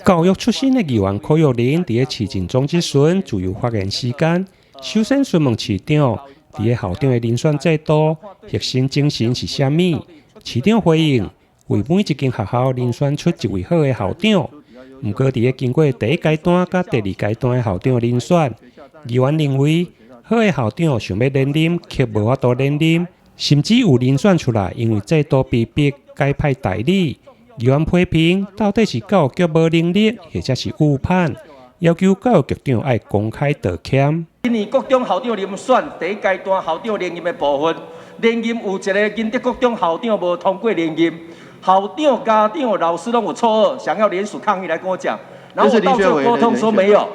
教育出身的议员柯玉玲伫市政总之时自由发言时间，首先询问市长，伫校长的遴选制度核心精神是啥物？市长回应，为每一间学校遴选出一位好的校长。不过，伫经过第一阶段甲第二阶段的校长遴选，议员认为好的校长想要连任却无法度连任，甚至有遴选出来，因为制度逼迫改派代理。议员批评到底是教育局无能力，或者是误判，要求教育局长要公开道歉。今年国中校长遴选第一阶段校长连任的部分，连任有一个金德国中校长无通过连任，校长、家长、老师都有错愕，想要联署抗议来跟我讲，然后我到处沟通说没有。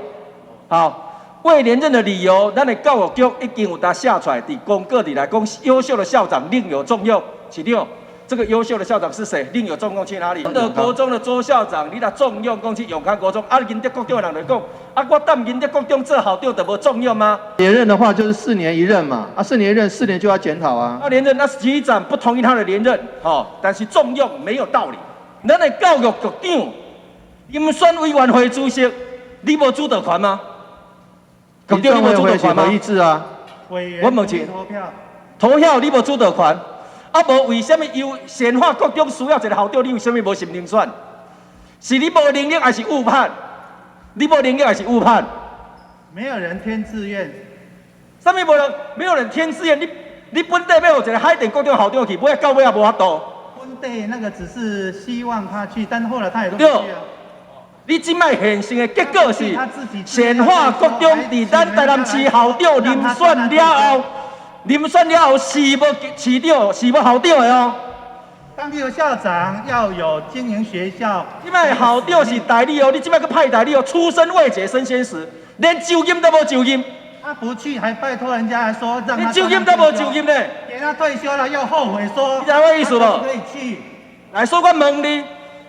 好，未连任的理由，咱的教育局已经有下出来，伫公告里来讲，优秀的校长另有重用。市长，这个优秀的校长是谁？另有重用去哪里？德国中的周校长，你若重用讲去永康国中，银德国中的人就讲，我等银德国中做校长就无重用吗？连任的话就是4年一任嘛，4年一任，4年就要检讨啊。连任，那局长不同意他的连任，但是重用没有道理。咱的教育局长遴选委员会主席，你无主导权吗？局长你无主导权吗？一致啊。我问清，投票你无主导权。无为什么显化国中需要一个校长，你为什么无心遴选？是你无能力，还是误判？你无能力，还是误判？没有人填志愿。什么没有人填志愿？你本地要有一个海淀国中校长去，尾到尾也无法度。本地那个只是希望他去，但后来他也都不去啊。你即摆现成的结果是，显化国中伫咱台南市校长遴选了后。遴选了后是无市长，是无校长的哦。当地的校长要有经营学校。即摆校长是代理哦，你即摆个派代理哦，出身未捷身先死，连就任都无就任。他不去，还拜托人家还说让他。你就任都无就任呢？给他退休了又后悔说。你知我意思无？可以去。来说我问你，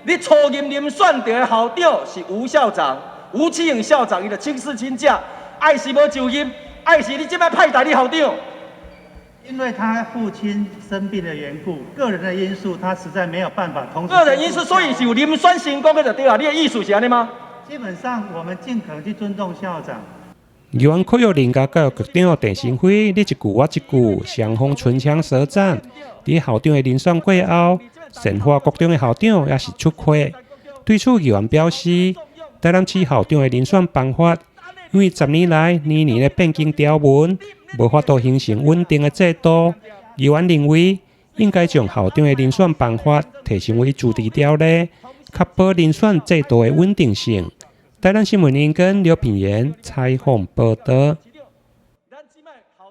你初任遴选的校长是吴校长、吴启颖校长，伊就轻视亲假，爱是无就任，爱是你即摆派代理校长。因为他父亲生病的缘故，个人的因素，他实在没有办法同时。个人因素，所以是有遴选成功的就对了。你的意思是安尼吗？基本上，我们尽可能去尊重校长。议员柯玉玲甲教育局长陈新辉，你一句我一句，双方唇枪舌战。伫校长的遴选过后，神华国中的校长也是出亏。对此，议员表示，台南市校长的遴选办法，因为10年来年年的变更条文。无法度形成稳定的制度，议员认为应该将校长的遴选办法提升为自治条例，确保遴选制度的稳定性。台南新闻联跟刘品言采访报道。